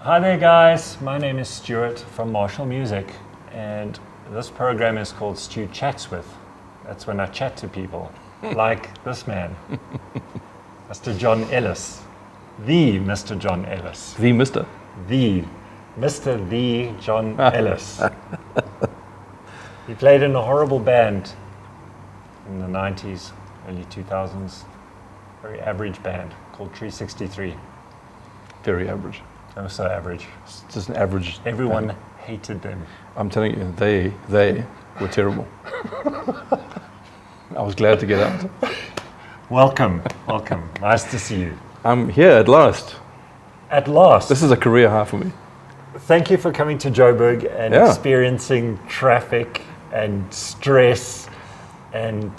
Hi there guys, my name is Stuart from Marshall Music and this program is called Stu Chats With. That's when I chat to people, like this man, Mr. John Ellis. The Mr. John Ellis. The Mr. The John Ellis. He played in a horrible band in the 90s, early 2000s, very average band called 363. Very average. They were so average. It's just an average. Everyone band. hated them. I'm telling you, they were terrible. I was glad to get out. Welcome. Nice to see you. I'm here at last. At last. This is a career high for me. Thank you for coming to Joburg and experiencing traffic and stress and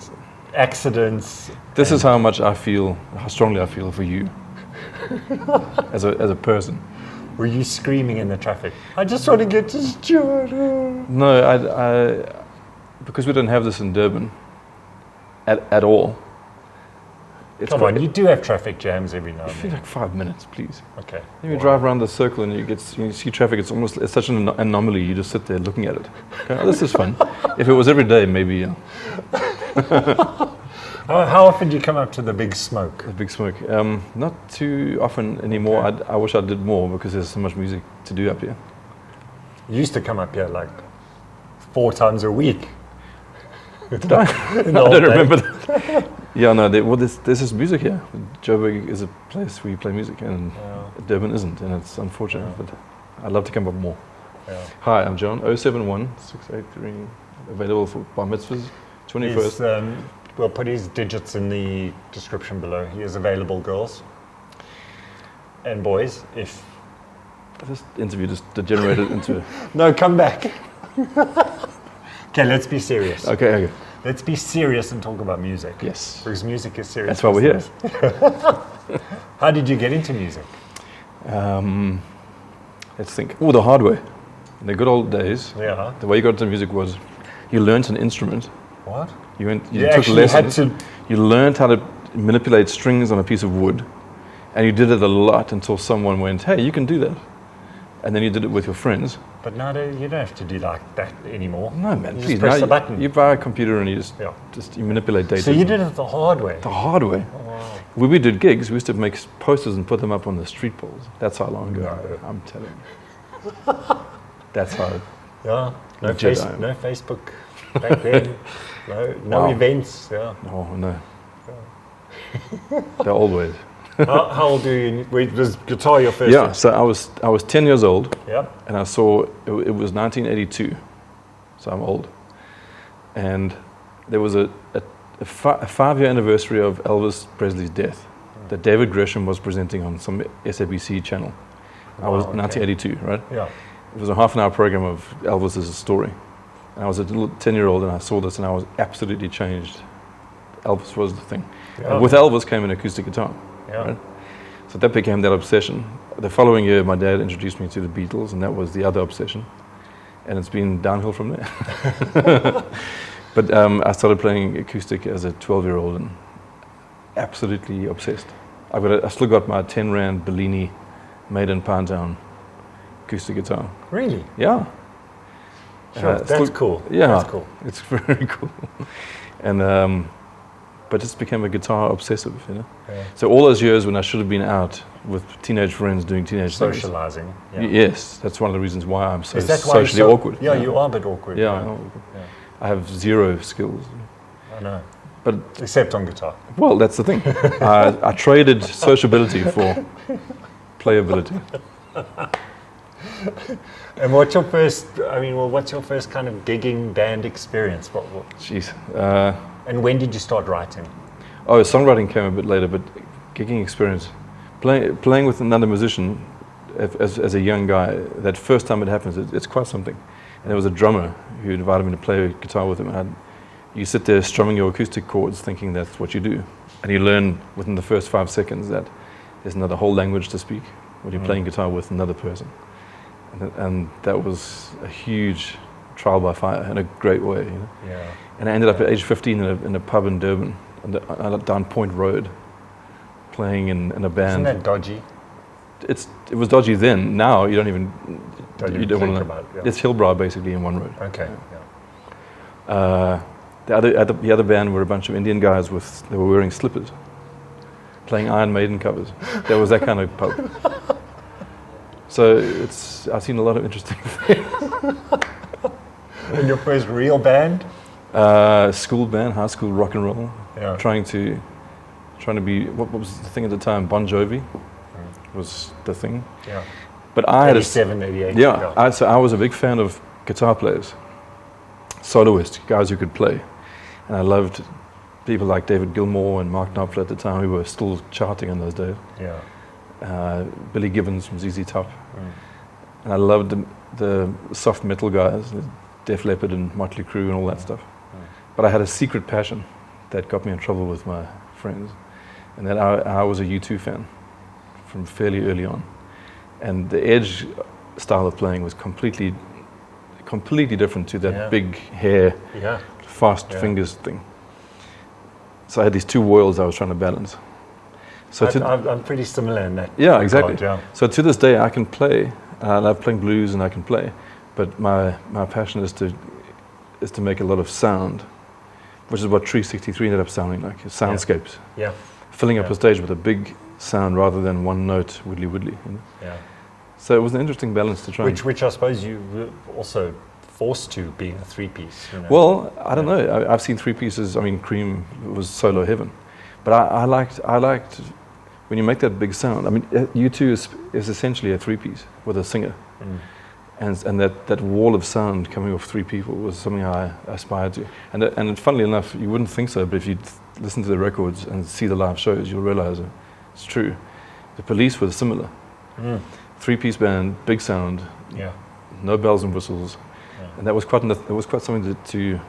accidents. This is how much I feel, how strongly I feel for you as a person. Were you screaming in the traffic? I just want to get to Stuart. No, I because we don't have this in Durban at all. Come on, you do have traffic jams every now and I feel then. like 5 minutes, please. Okay. Then you drive around the circle and you see traffic. It's such an anomaly. You just sit there looking at it. Okay, oh, this is fun. If it was every day, maybe. Yeah. How often do you come up to the Big Smoke? The Big Smoke. Not too often anymore. Okay. I wish I did more because there's so much music to do up here. You used to come up here like 4 times a week. Did I? I don't remember that. Yeah, no. There's this music here. Joburg is a place where you play music, and Durban isn't, and it's unfortunate. But I'd love to come up more. Yeah. Hi, I'm John. 071-683. Available for bar mitzvahs. 21st. We'll put his digits in the description below. He is available, girls and boys. If this interview just degenerated into. No, come back. Okay, let's be serious. Okay. Let's be serious and talk about music. Yes. Because music is serious. That's why we're here. How did you get into music? Let's think. Oh, the hard way. In the good old days, Yeah. the way you got into music was you learnt an instrument. What? You took actually lessons. had to. You learned how to manipulate strings on a piece of wood, and you did it a lot until someone went, "Hey, you can do that," and then you did it with your friends. But now you don't have to do like that anymore. No, man, You please. just press Now the button. You buy a computer and you Yeah. you manipulate data. So you did it the hard way. the hard way. Oh, wow. When we did gigs, we used to make posters and put them up on the street poles. That's how long ago. No. I'm telling you. That's how. Yeah. No, Jedi. no Facebook back then. No Wow. events. Yeah. Oh no. They're always. How old are you? Was guitar your first? Yeah. So I was 10 years old. Yep. And I saw, it was 1982, so I'm old. And there was a 5-year anniversary of Elvis Presley's death that David Gresham was presenting on some SABC channel. I was 1982, right? Yeah. It was a half-an-hour program of Elvis's story. And I was a little 10-year-old and I saw this and I was absolutely changed. Elvis was the thing. Yeah. And with Elvis came an acoustic guitar. Yeah. Right? So that became that obsession. The following year, my dad introduced me to the Beatles, and that was the other obsession. And it's been downhill from there. But I started playing acoustic as a 12-year-old and absolutely obsessed. I still got my 10 Rand Bellini made in Poundtown acoustic guitar. Really? Yeah. Sure. That's cool. Yeah. That's cool. It's very cool. And but just became a guitar obsessive, you know. Yeah. So all those years when I should have been out with teenage friends doing teenage things. Socializing. Yeah. Yes, that's one of the reasons why I'm so Is that why you're socially awkward. Yeah, you are a bit awkward. Yeah, I'm awkward. Yeah. I have zero skills. I know. But Except on guitar. well, that's the thing. I traded sociability for playability. And what's your first? What's your first kind of gigging band experience? Jeez. And when did you start writing? Oh, songwriting came a bit later, but gigging experience, playing with another musician as a young guy. That first time it happens, it's quite something. And there was a drummer who invited me to play guitar with him. And you sit there strumming your acoustic chords, thinking that's what you do, and you learn within the first 5 seconds that there's another whole language to speak when you're playing guitar with another person. And that was a huge trial by fire in a great way. You know? Yeah. And I ended up at age 15 in a pub in Durban, down Point Road, playing in a band. Isn't that dodgy? it was dodgy then. Now you don't even you don't want think to. about it, yeah. It's Hillbrow basically in one road. Okay. Yeah. The other band were a bunch of Indian guys they were wearing slippers, playing Iron Maiden covers. There was that kind of pub. So I've seen a lot of interesting things. And your first real band? School band, high school rock and roll. Yeah. Trying to be what was the thing at the time? Bon Jovi was the thing. Yeah. But I had 87, 88. Yeah. So I was a big fan of guitar players, soloists, guys who could play, and I loved people like David Gilmour and Mark Knopfler at the time, who were still charting in those days. Yeah. Billy Gibbons from ZZ Top, and I loved the soft metal guys, Def Leppard and Motley Crue and all that stuff. But I had a secret passion that got me in trouble with my friends, and that I was a U2 fan from fairly early on, and the Edge style of playing was completely different to that big hair, fast fingers thing. So I had these two worlds I was trying to balance. So I'm pretty similar in that. Yeah, exactly. Regard, yeah. So to this day, I can play. I love playing blues, and I can play. But my passion is to make a lot of sound, which is what Tree 63 ended up sounding like. Soundscapes. Yeah. Filling up a stage with a big sound rather than one note, widdly. You know? Yeah. So it was an interesting balance to try. Which I suppose you were also forced to, being a three-piece. You know? Well, I don't know. I've seen three pieces. I mean, Cream was solo heaven, but I liked when you make that big sound. I mean, U2 is essentially a three-piece with a singer, and that wall of sound coming off three people was something I aspired to. And funnily enough, you wouldn't think so, but if you listen to the records and see the live shows, you'll realize it's true. The Police were similar. Three-piece band, big sound, no bells and whistles, and that was quite something to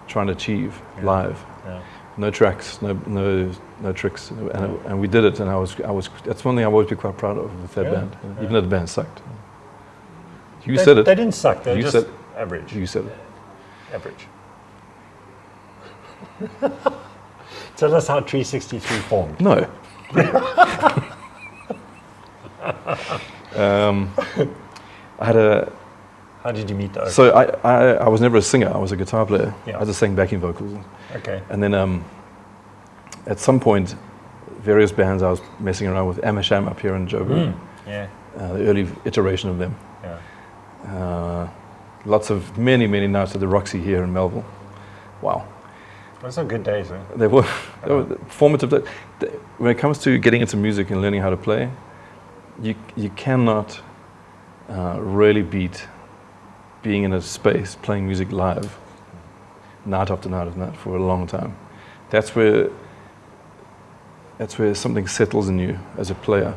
try and achieve live. Yeah. No tracks, no tricks, and we did it. And I was. That's one thing I've always been quite proud of with that band, even though the band sucked. You said it. They didn't suck. They just average. You said it. Average. Tell us how Tree 63 formed. No. I had a. How did you meet those? So I was never a singer. I was a guitar player. Yeah. I just sang backing vocals. Okay. And then at some point, various bands I was messing around with, Amersham up here in Joburg. Yeah. The early iteration of them. Yeah. Lots of many nights at the Roxy here in Melville. Wow. Those are good days, eh? They were formative. When it comes to getting into music and learning how to play, you cannot really beat being in a space playing music live, night after night after night for a long time. That's where something settles in you as a player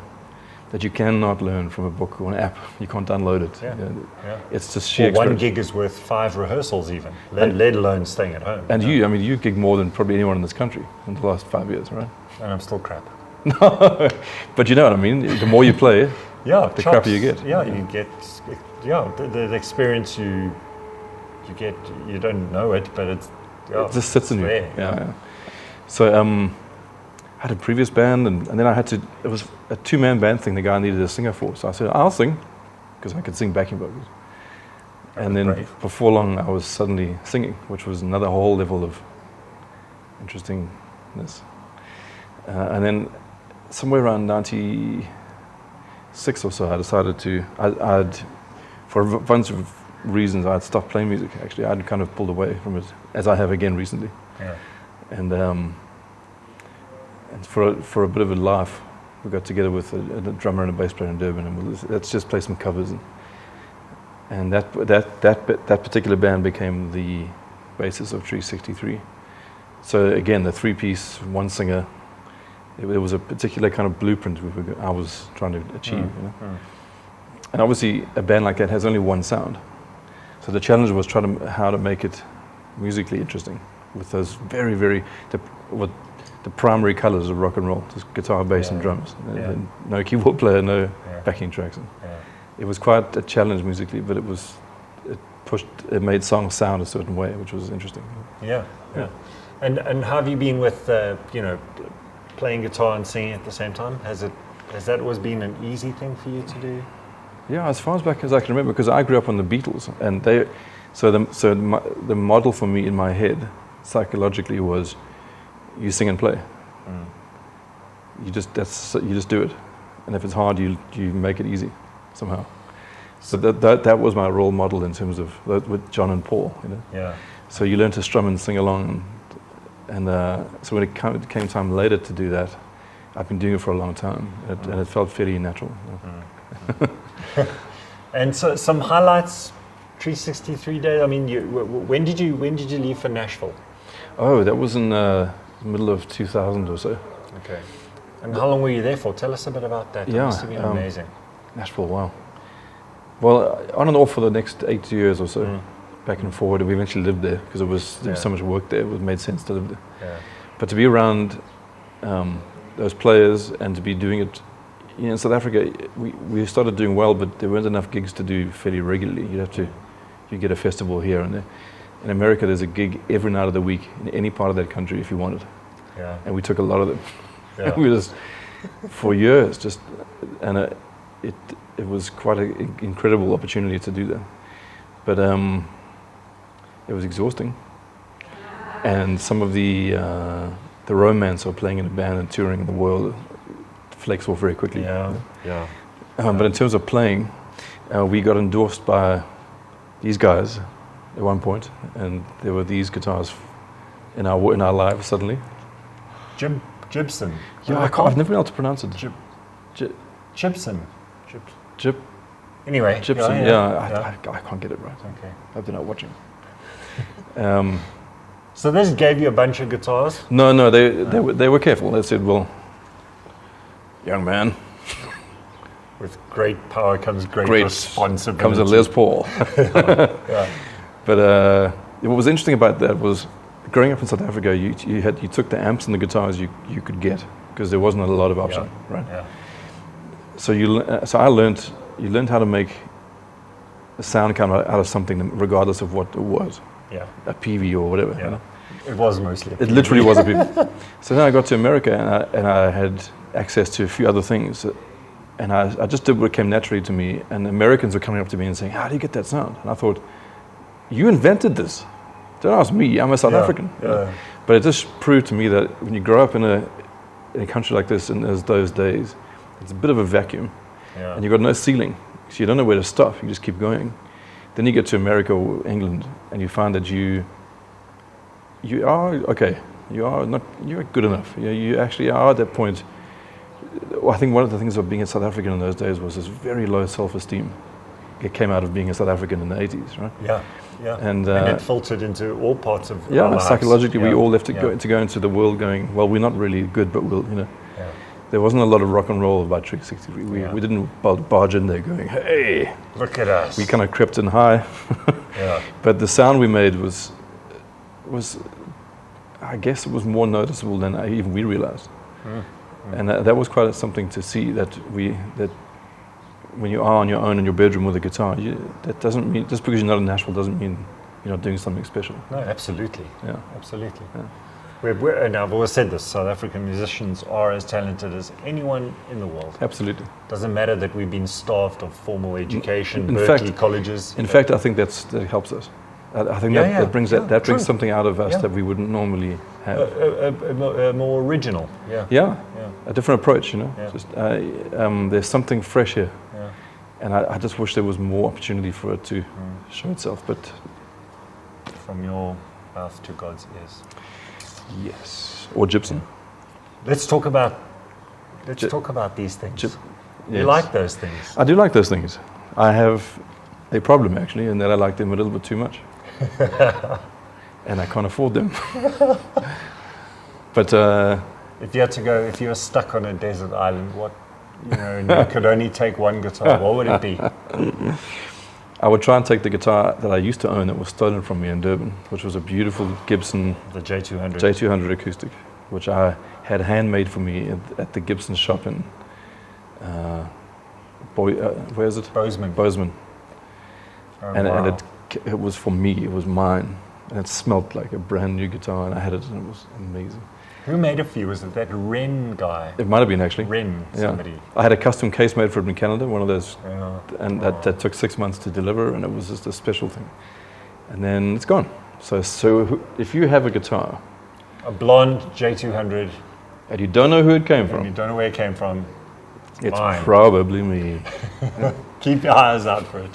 that you cannot learn from a book or an app. You can't download it. Yeah. It's just sheer one experience. gig is worth 5 rehearsals even, let alone staying at home. And you gig more than probably anyone in this country in the last 5 years, right? And I'm still crap. No, but you know what I mean. The more you play, the crappier you get. Yeah, you get. Yeah, the experience you get, you don't know it, but it just sits in you. There, yeah. So I had a previous band, and then I had to. It was a 2-man band thing. The guy needed a singer for, so I said I'll sing because I could sing backing vocals. And then before long, I was suddenly singing, which was another whole level of interestingness. And then somewhere around 96 or so, I decided to. I'd for a bunch of reasons, I'd stopped playing music. Actually, I'd kind of pulled away from it, as I have again recently. Yeah. And for a bit of a laugh, we got together with a drummer and a bass player in Durban, and let's just play some covers. And that particular band became the basis of Tree 63. So again, the 3-piece, 1 singer. It was a particular kind of blueprint I was trying to achieve. You know? And obviously, a band like that has only 1 sound. So the challenge was how to make it musically interesting with those very the primary colors of rock and roll, just guitar, bass, and drums. And no keyboard player, no backing tracks. It was quite a challenge musically, but it made songs sound a certain way, which was interesting. Yeah. And how have you been with playing guitar and singing at the same time? Has it Has that always been an easy thing for you to do? Yeah, as far as back as I can remember, because I grew up on the Beatles, and the model for me in my head, psychologically, was you sing and play. You just do it, and if it's hard, you make it easy somehow. So that was my role model in terms of with John and Paul, you know. Yeah. So you learn to strum and sing along, and so when it came time later to do that, I've been doing it for a long time, and it felt fairly natural. And so some highlights, 363 days. I mean, when did you leave for Nashville? Oh, that was in the middle of 2000 or so. Okay. And how long were you there for? Tell us a bit about that. It must have been amazing. Nashville, wow. Well, on and off for the next 8 years or so, back and forward. We eventually lived there because there was so much work there. It made sense to live there. Yeah. But to be around those players and to be doing it, you know, in South Africa, we started doing well, but there weren't enough gigs to do fairly regularly. You get a festival here and there. In America, there's a gig every night of the week in any part of that country if you wanted. Yeah. And we took a lot of them. Yeah. We just for years, and it was quite an incredible opportunity to do that. But it was exhausting, and some of the romance of playing in a band and touring the world flakes off very quickly. Yeah, yeah. But in terms of playing, we got endorsed by these guys at one point, and there were these guitars in our lives suddenly. Gibson. Yeah, I've never been able to pronounce it. Gibson. Anyway, Gibson. Yeah. I can't get it right. Okay. I hope they're not watching. So this gave you a bunch of guitars? No, they were careful. They said, "Well, young man, with great power comes great responsibility. Comes a Les Paul." Yeah. But what was interesting about that was, growing up in South Africa, you took the amps and the guitars you could get because there wasn't a lot of option, right? Yeah. So you learned how to make a sound come out of something regardless of what it was. Yeah. A PV or whatever. Yeah. You know? It was mostly a PV. It literally was a PV. So then I got to America and I had access to a few other things, and I just did what came naturally to me. And Americans were coming up to me and saying, "How do you get that sound?" And I thought, "You invented this. Don't ask me. I'm a South African." Yeah. But it just proved to me that when you grow up in a country like this in those days, it's a bit of a vacuum, and you've got no ceiling, so you don't know where to stop. You just keep going. Then you get to America or England, and you find that you are okay. You're good enough. You actually are at that point. I think one of the things of being a South African in those days was this very low self-esteem. It came out of being a South African in the 80s, right? Yeah, yeah. And it filtered into all parts of our lives. Psychologically, we all left to go into the world going, well, we're not really good, but we'll, you know. Yeah. There wasn't a lot of rock and roll about Trick 60. We didn't barge in there going, hey, look at us. We kind of crept in high. Yeah. But the sound we made was, I guess it was more noticeable than even we realized. And that was quite something to see, that when you are on your own in your bedroom with a guitar, that doesn't mean, just because you're not in Nashville doesn't mean you're not doing something special. No, absolutely. Yeah. Absolutely. Yeah. And I've always said this, South African musicians are as talented as anyone in the world. Absolutely. Doesn't matter that we've been starved of formal education, in Berkeley fact, colleges. In fact, I think that helps us. I think that brings brings something out of us that we wouldn't normally have. A more original. Yeah. A different approach, you know. Yeah. Just there's something fresh here. Yeah. And I just wish there was more opportunity for it to show itself. But from your mouth to God's ears. Yes. Or Gibson. Let's talk about these things. Yes. You like those things? I do like those things. I have a problem actually, in that I like them a little bit too much. And I can't afford them. But if you were stuck on a desert island, and you could only take one guitar, what would it be? I would try and take the guitar that I used to own that was stolen from me in Durban, which was a beautiful Gibson, the J200. J200 acoustic, which I had handmade for me at the Gibson shop in where is it? Bozeman. Oh, and wow. it was for me. It was mine, and it smelled like a brand new guitar, and I had it, and it was amazing. Who made it for you? Was it that Ren guy? It might have been actually. Ren, somebody. I had a custom case made for it in Canada, one of those, Yeah. and that took 6 months to deliver, and it was just a special thing. And then it's gone. So if you have a guitar, A blonde J200, and you don't know who it came and from, you don't know where it came from, it's mine. probably me. Keep your eyes out for it.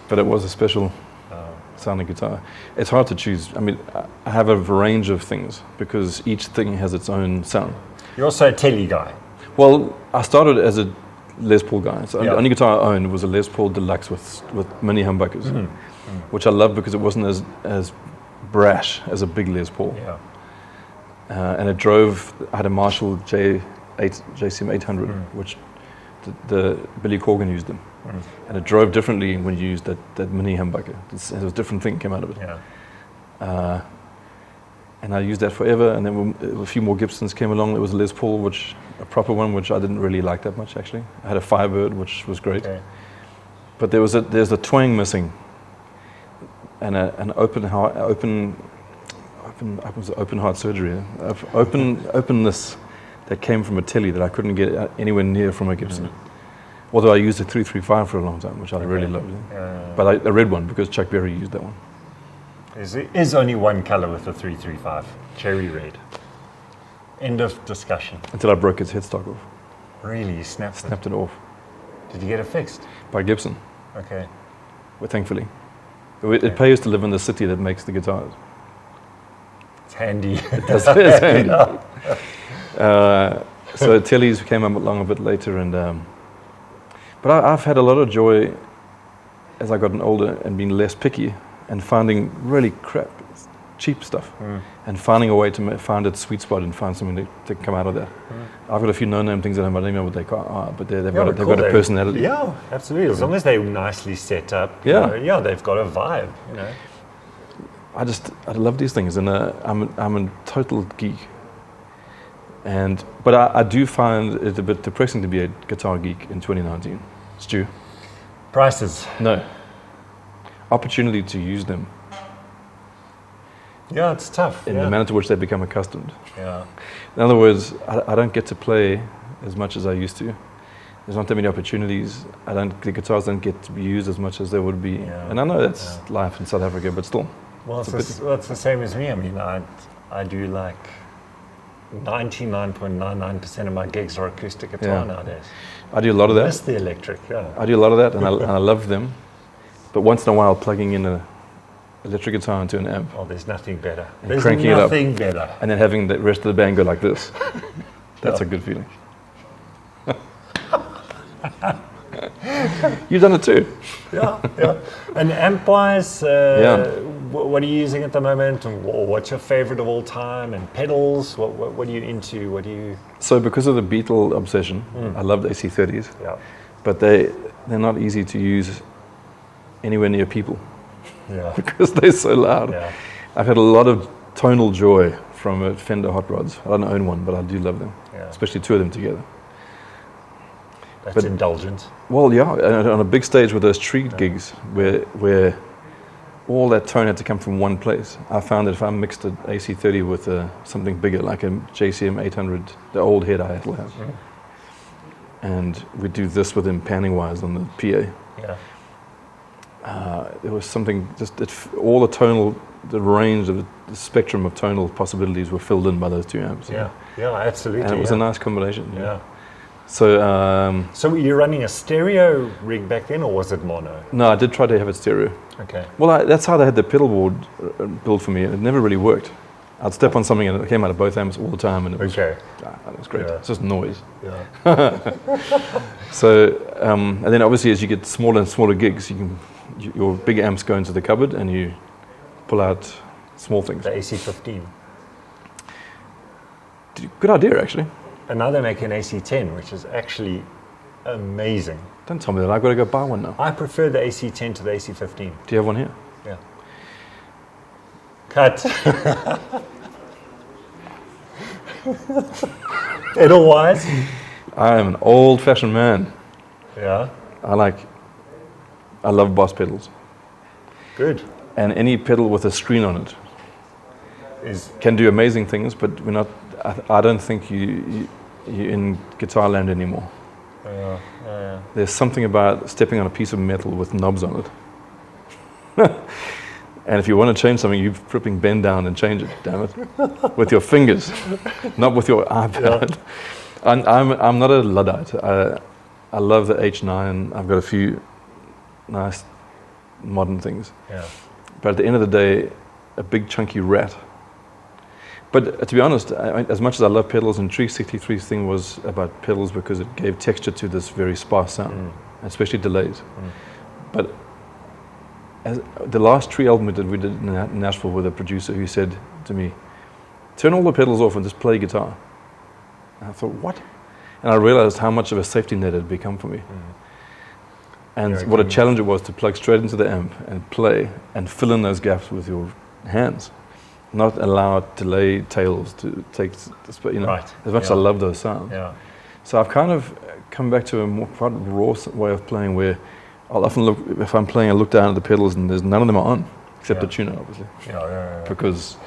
But it was a special sounding guitar. It's hard to choose. I mean, I have a range of things because each thing has its own sound. You're also a telly guy. Well, I started as a Les Paul guy. So Yeah. the only guitar I owned was a Les Paul Deluxe with mini humbuckers, which I loved because it wasn't as brash as a big Les Paul. Yeah. And it drove. I had a Marshall JCM 800, which the Billy Corgan used them, and it drove differently when you used that mini humbucker. It was a different thing came out of it. Yeah. And I used that forever. And then when a few more Gibsons came along. There was a Les Paul, a proper one, which I didn't really like that much actually. I had a Firebird, which was great, Okay. but there's a twang missing, and an open heart surgery, openness that came from a telly that I couldn't get anywhere near from a Gibson. Although I used a 335 for a long time, which I really loved. But I read one because Chuck Berry used that one. There is only one color with the 335, cherry red. End of discussion. Until I broke its headstock off. Really, you snapped It off Did you get it fixed? by Gibson, Okay. well, thankfully. It pays to live in the city that makes the guitars. It's handy. It's handy. So tellies came along a bit later, but I've had a lot of joy as I gotten older and been less picky and finding really cheap stuff and finding a way to find its sweet spot and find something to come out of that. I've got a few no-name things that I don't even know what they are, but they've got a personality. Yeah, absolutely. As long as they're nicely set up, Yeah. they've got a vibe. You know. I love these things, and I'm a total geek. But I do find it a bit depressing to be a guitar geek in 2019. Stu? Prices. No. Opportunity to use them Yeah, it's tough. in the manner to which they become accustomed. Yeah. In other words, I don't get to play as much as I used to. There's not that many opportunities. The guitars don't get to be used as much as they would be. Yeah. And I know that's life in South Africa, but still. Well, it's the same as me. I mean, I do like 99.99% of my gigs are acoustic guitar nowadays. I do a lot of I miss that. the electric. Yeah. I do a lot of that, and I love them. But once in a while, plugging in an electric guitar into an amp Oh, there's nothing better. And There's cranking it up. nothing better. and then having the rest of the band go like this, that's a good feeling. You've done it too. Yeah. And amp-wise, what are you using at the moment? And what's your favorite of all time? And pedals, what are you into? What do you... So because of the Beatle obsession, I love the AC30s, Yeah. but they're not easy to use anywhere near people Yeah. because they're so loud. Yeah. I've had a lot of tonal joy from Fender Hot Rods. I don't own one, but I do love them, Yeah. especially two of them together. That's indulgent. Well, yeah, and on a big stage with those tree gigs where all that tone had to come from one place, I found that if I mixed an AC30 with something bigger, like a JCM 800, the old head I still have, and we do this with them panning-wise on the PA, Yeah. there was something, all the range of the spectrum of tonal possibilities were filled in by those two amps. Yeah. Yeah, absolutely. And it was a nice combination. Yeah. So, So were you running a stereo rig back then, or was it mono? no, I did try to have it stereo. Okay. Well, that's how they had the pedal board built for me, and it never really worked. I'd step on something and it came out of both amps all the time, and it was great. Yeah. It's just noise. Yeah. So, and then obviously as you get smaller and smaller gigs, your big amps go into the cupboard and you pull out small things. The AC15. Good idea, actually. And now they make an AC10, which is actually amazing. Don't tell me that. I've got to go buy one now. I prefer the AC10 to the AC15. Do you have one here? Yeah. Cut. Pedal-wise? I am an old-fashioned man. Yeah. I love Boss pedals. Good. And any pedal with a screen on it. can do amazing things, but we're not. I don't think you're in guitar land anymore. Yeah. There's something about stepping on a piece of metal with knobs on it. And if you want to change something, you flipping bend down and change it, damn it. With your fingers, not with your iPad. Yeah. I'm not a Luddite. I love the H9. I've got a few nice modern things. Yeah. But at the end of the day, a big chunky Rat. But to be honest, as much as I love pedals, and 363's thing was about pedals because it gave texture to this very sparse sound, especially delays. But as the last Tree album we did in Nashville with a producer who said to me, turn all the pedals off and just play guitar. And I thought, what? And I realized how much of a safety net it had become for me. And what a challenge it was to plug straight into the amp and play and fill in those gaps with your hands. Not allow delay tails to take, as much as I love those sounds. Yeah. So I've kind of come back to a more quite raw way of playing where I'll often look, if I'm playing, I look down at the pedals and there's none of them are on, except the tuner, obviously. Yeah. Because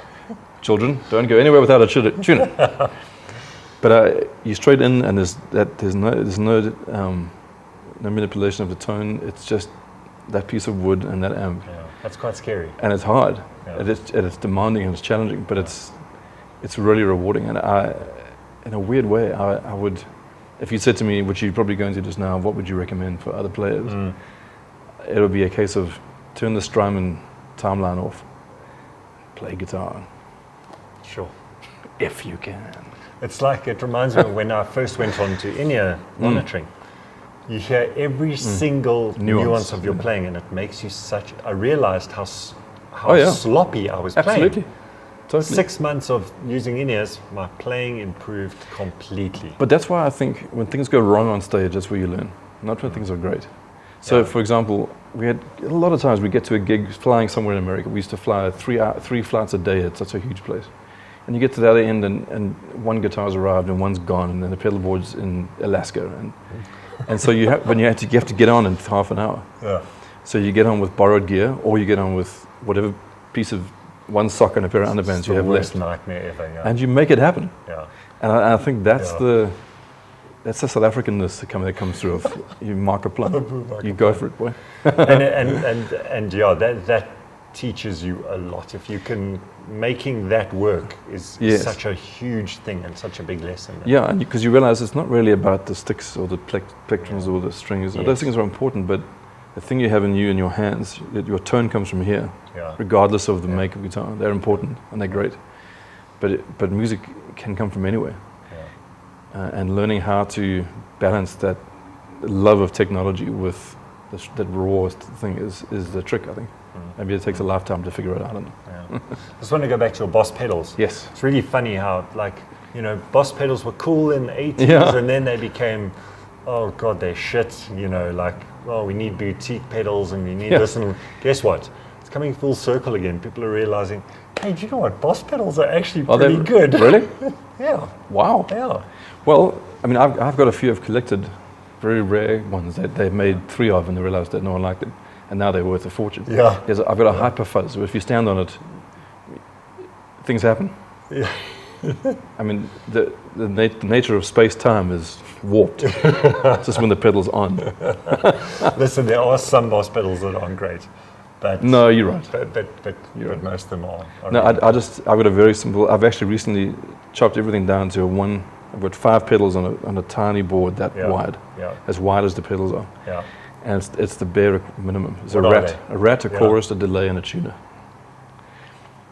children don't go anywhere without a tuner. But you straight in and there's no manipulation of the tone. It's just that piece of wood and that amp. Yeah, that's quite scary. And it's hard. Yeah. It's demanding and it's challenging, but it's really rewarding. And in a weird way, I would, if you said to me, which you're probably going to just now, what would you recommend for other players? It would be a case of turn the Strymon timeline off, play guitar. Sure. If you can. It's like, it reminds me of when I first went on to in-ear monitoring. You hear every single nuance of your playing, and it makes you I realized how sloppy I was playing. Absolutely. Totally. 6 months of using in-ears, my playing improved completely. But that's why I think when things go wrong on stage, that's where you learn, not when things are great. So, for example, we had a lot of times we get to a gig flying somewhere in America. We used to fly three flights a day at such a huge place. And you get to the other end and one guitar's arrived and one's gone, and then the pedal board's in Alaska. And so you have to get on in half an hour. Yeah. So you get on with borrowed gear, or you get on with whatever piece of one sock and a pair of underpants you have left. It's the worst nightmare ever, yeah. And you make it happen. Yeah. And I think that's the South Africanness that comes through. You mark a plug, you go for it, boy. and that teaches you a lot. If you can, making that work is such a huge thing and such a big lesson. Yeah, and because you realize it's not really about the sticks or the plectrums or the strings. Yes. Those things are important, but the thing you have in your hands, your tone comes from here, regardless of the make of guitar. They're important and they're great, but music can come from anywhere. And learning how to balance that love of technology with that rawest thing is the trick, I think. Maybe it takes a lifetime to figure it out. I don't know. Yeah. I just want to go back to your Boss pedals. Yes. It's really funny how, Boss pedals were cool in the 80s, and then they became, oh God, they're shit. We need boutique pedals and we need this. And guess what? It's coming full circle again. People are realizing, hey, do you know what? Boss pedals are actually pretty good. Really? Yeah. Wow. Yeah. Well, I mean, I've got a few I've collected, very rare ones that they made 3 of and they realized that no one liked them. And now they're worth a fortune. Yeah. I've got a hyper fuzz. So if you stand on it, things happen. Yeah. I mean, the nature of space-time is warped. It's just when the pedal's on. Listen, there are some Boss pedals that aren't great. But no, you're right. But most of them are. No, I've got a very simple. I've actually recently chopped everything down to one. I've got 5 pedals on a tiny board that wide, as wide as the pedals are. Yeah. And it's the bare minimum. It's a rat, a chorus, a delay, and a tuner.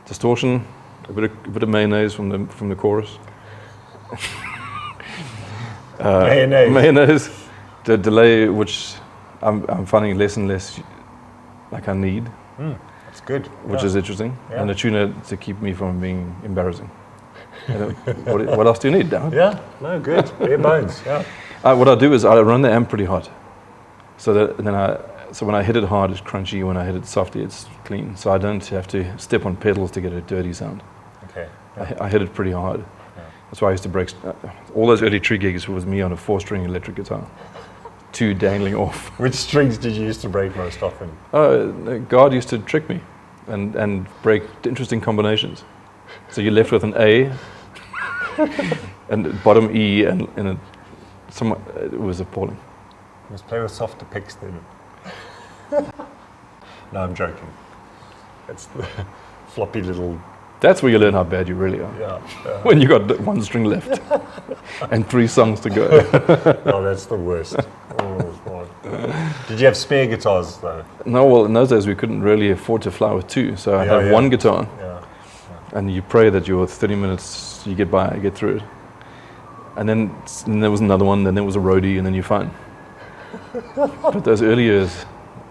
Distortion, a bit of mayonnaise from the chorus. Mayonnaise. The delay, which I'm finding less and less like I need. That's good. Which is interesting. Yeah. And a tuner to keep me from being embarrassing. What else do you need, Dan? Yeah, no, good. Bare bones. Yeah. What I do is I run the amp pretty hot. So when I hit it hard, it's crunchy. When I hit it softly, it's clean. So I don't have to step on pedals to get a dirty sound. Okay. Yeah. I hit it pretty hard. Yeah. That's why I used to break all those early Tree gigs was me on a 4-string electric guitar, 2 dangling off. Which strings did you used to break most often? God used to trick me, and break interesting combinations. So you're left with an A and bottom E, and it was appalling. You must play with softer picks then. No, I'm joking. It's the floppy little... That's where you learn how bad you really are. Yeah. When you got one string left and 3 songs to go. Oh, that's the worst. Oh, God. Did you have spare guitars, though? No, well, in those days we couldn't really afford to fly with 2, so I had one guitar. Yeah. And you pray that your 30 minutes, you get by, you get through it. And then there was another one, then there was a roadie, and then you're fine. But those early years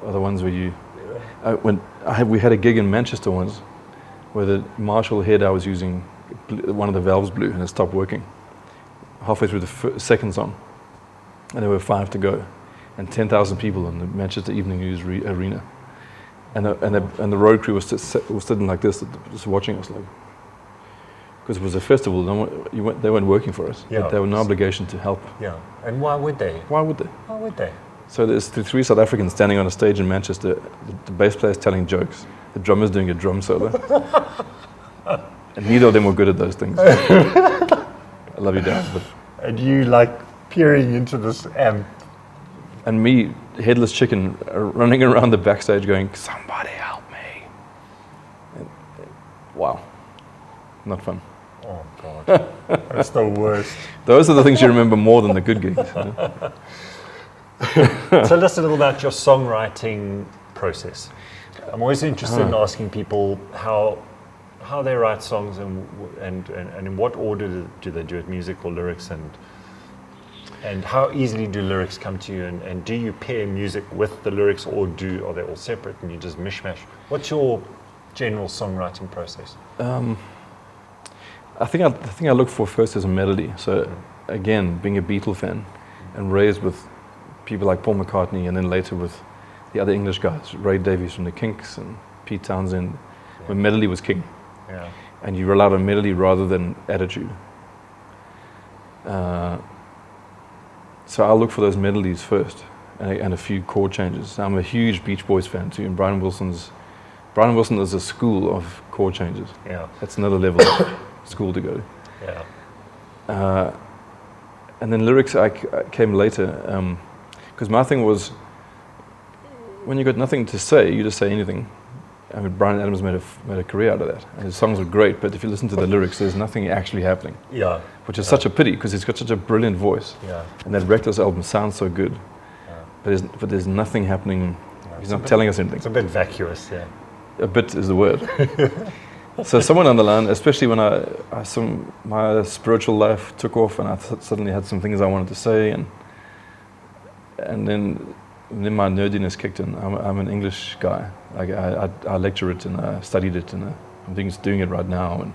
are the ones where you... we had a gig in Manchester once, where the Marshall head I was using, one of the valves blew and it stopped working. Halfway through the second song. And there were 5 to go. And 10,000 people in the Manchester Evening News Arena. And the road crew was sitting like this, just watching us, like, because it was a festival. They weren't working for us. Yeah. But they were no obligation to help. Yeah. And why would they? Why would they? Why would they? So there's 3 South Africans standing on a stage in Manchester. The bass player's telling jokes. The drummer's doing a drum solo. And neither of them were good at those things. I love you, Dan. But And you like peering into this amp. and me, headless chicken, running around the backstage going, "Somebody help me!" And, wow, not fun. Oh, God. That's the worst. Those are the things you remember more than the good gigs. You know? Tell us a little about your songwriting process. I'm always interested in asking people how they write songs and in what order do they do it, music or lyrics, and how easily do lyrics come to you, and do you pair music with the lyrics, or are they all separate and you just mishmash? What's your general songwriting process? I think I look for first as a melody. So again, being a Beatle fan and raised with people like Paul McCartney, and then later with the other English guys, Ray Davies from the Kinks and Pete Townsend, when melody was king. Yeah. And you relied on melody rather than attitude. So I'll look for those melodies first, and a few chord changes. I'm a huge Beach Boys fan too, and Brian Wilson is a school of chord changes. Yeah. That's another level of school to go to. Yeah. And then lyrics I came later, because my thing was, when you got nothing to say, you just say anything. I mean, Bryan Adams made a career out of that, and his songs were great. But if you listen to the lyrics, there's nothing actually happening. Yeah. Which is such a pity, because he's got such a brilliant voice. Yeah. And that Reckless album sounds so good. Yeah. But there's nothing happening. Yeah, He's not telling us anything. It's a bit vacuous, yeah. A bit is the word. So somewhere on the line, especially when my spiritual life took off, and I suddenly had some things I wanted to say, and then my nerdiness kicked in. I'm an English guy. I lecture it and I studied it, and I'm doing it right now,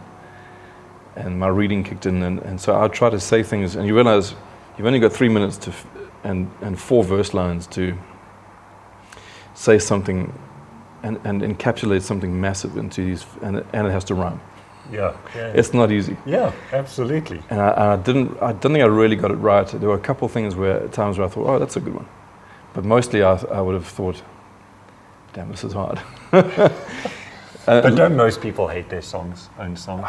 and my reading kicked in, and so I try to say things, and you realize you've only got 3 minutes and 4 verse lines to say something and encapsulate something massive into these, and it has to rhyme. Yeah. It's not easy. Yeah, absolutely. And I don't think I really got it right. There were a couple of things times where I thought, oh, that's a good one. But mostly I would have thought, damn, this is hard. But don't most people hate their own songs?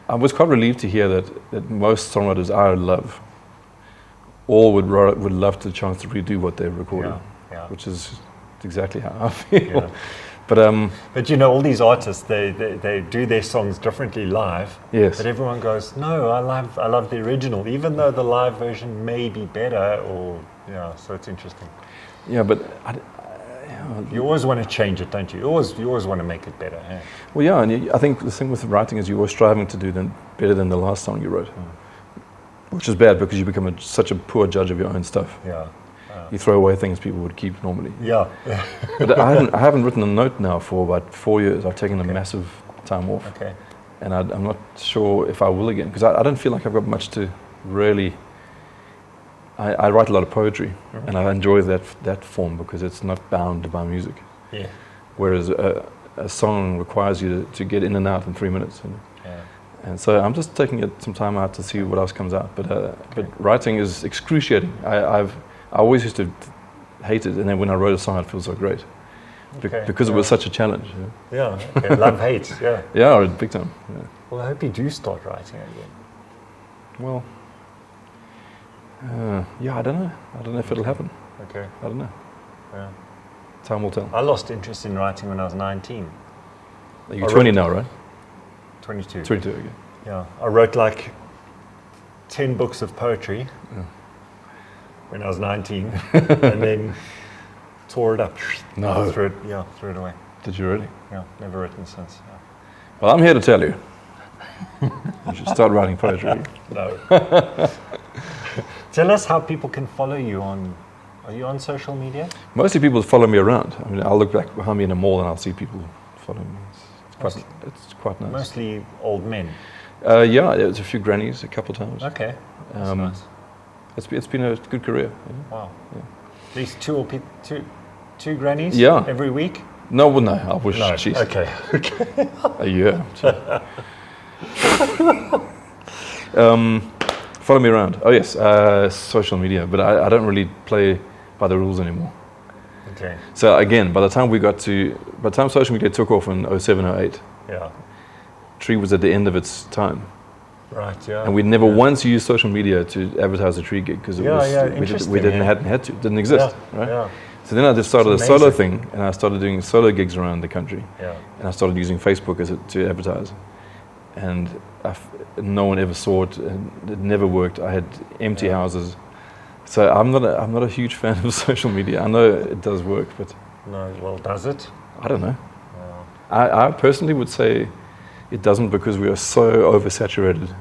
I was quite relieved to hear that most songwriters I love all would love the chance to redo what they've recorded, which is exactly how I feel. Yeah. But you know, all these artists, they do their songs differently live. Yes. But everyone goes, no, I love the original, even though the live version may be better, so it's interesting. Yeah, but you always want to change it, don't you? You always want to make it better. Hey? Well, yeah, and I think the thing with writing is you're always striving to do better than the last song you wrote, which is bad because you become such a poor judge of your own stuff. Yeah. You throw away things people would keep normally. Yeah. But I haven't written a note now for about 4 years. I've taken a massive time off. Okay. And I'm not sure if I will again, because I don't feel like I've got much to really... I write a lot of poetry, and I enjoy that form because it's not bound by music. Yeah. Whereas a song requires you to get in and out in 3 minutes. And so I'm just taking some time out to see what else comes out. But writing is excruciating. I always used to hate it, and then when I wrote a song, it feels so great. because it was such a challenge. Yeah, okay. Love, hate, yeah. Yeah, big time. Yeah. Well, I hope you do start writing again. Well, yeah, I don't know. I don't know if it'll happen. Okay. I don't know. Yeah. Time will tell. I lost interest in writing when I was 19. You're 20 now, right? 22. 22, okay. Yeah, I wrote like 10 books of poetry when I was 19, and then tore it up. No. Threw it away. Did you really? Yeah, never written since. Yeah. Well, I'm here to tell you. You should start writing poetry. No. Tell us how people can follow you on. Are you on social media? Mostly people follow me around. I mean, I'll look back behind me in a mall and I'll see people following me. It's quite nice. Mostly old men. Yeah, there's a few grannies a couple times. Okay, that's nice. It's been a good career. Wow. Yeah. At least two grannies. Yeah. Every week. No, well, no. I wish. No. Geez. Okay. A year. Follow me around. Oh yes, social media, but I don't really play by the rules anymore. Okay. So again, by the time social media took off in 07, 08, Yeah. Tree was at the end of its time. Right. Yeah. And we never once used social media to advertise a Tree gig because we hadn't had to, it didn't exist, right? Yeah. So then I just started a It's solo amazing. thing, and I started doing solo gigs around the country, Yeah. and I started using Facebook to advertise, and no one ever saw it, and it never worked. I had empty houses, so I'm not a huge fan of social media. I know it does work, but No. Well, does it? I don't know. Yeah. I personally would say it doesn't because we are so oversaturated.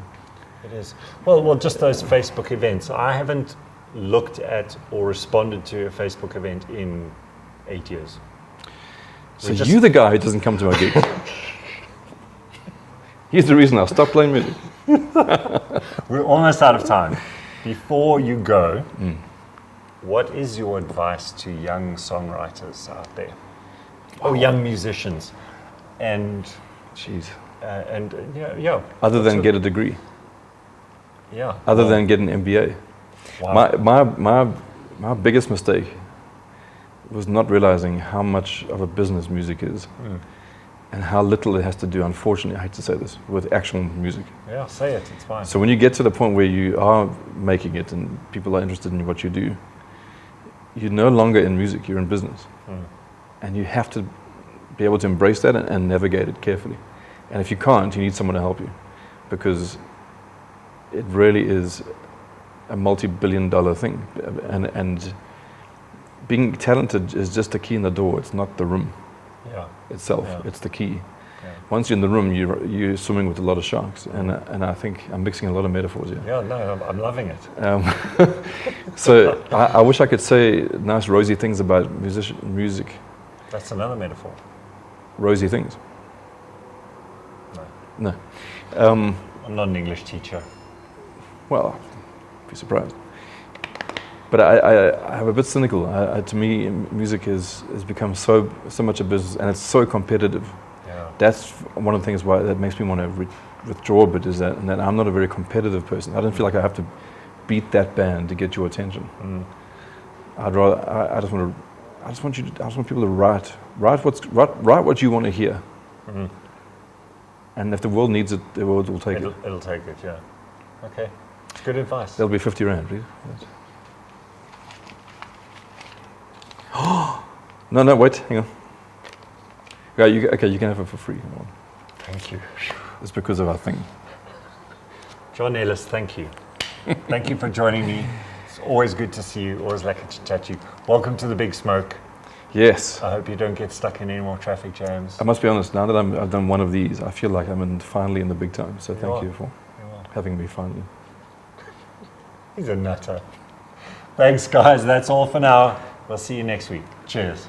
It is. Well, just those Facebook events. I haven't looked at or responded to a Facebook event in 8 years. So you're the guy who doesn't come to my gigs. Here's the reason I'll stop playing music. We're almost out of time. Before you go, what is your advice to young songwriters out there? Or young musicians? And Jeez. yeah. Other than get a degree. Yeah. Other than get an MBA. Wow. My biggest mistake was not realizing how much of a business music is and how little it has to do, unfortunately, I hate to say this, with actual music. Yeah, say it, it's fine. So when you get to the point where you are making it and people are interested in what you do, you're no longer in music, you're in business. And you have to be able to embrace that and navigate it carefully. And if you can't, you need someone to help you, because it really is a multi-billion-dollar thing, and being talented is just the key in the door. It's not the room itself. Yeah. It's the key. Yeah. Once you're in the room, you're swimming with a lot of sharks, and I think I'm mixing a lot of metaphors here. Yeah, no, I'm loving it. So I wish I could say nice rosy things about music. That's another metaphor. Rosy things. No. I'm not an English teacher. Well, be surprised. But I have a bit cynical. To me, music has become so much a business, and it's so competitive. Yeah. That's one of the things that makes me want to withdraw a bit, is that I'm not a very competitive person. I don't feel like I have to beat that band to get your attention. I'd rather. I just want people to write what you want to hear. And if the world needs it, the world will take it. It'll take it. Yeah. Okay. It's good advice. There'll be 50 rand, please. Yes. No, wait, hang on. Okay, you can have it for free. Thank you. It's because of our thing. John Ellis, thank you. Thank you for joining me. It's always good to see you. Always like to chat to you. Welcome to the Big Smoke. Yes. I hope you don't get stuck in any more traffic jams. I must be honest, now that I've done one of these, I feel like I'm finally in the big time. So thank you for having me finally. He's a nutter. Thanks, guys. That's all for now. We'll see you next week. Cheers.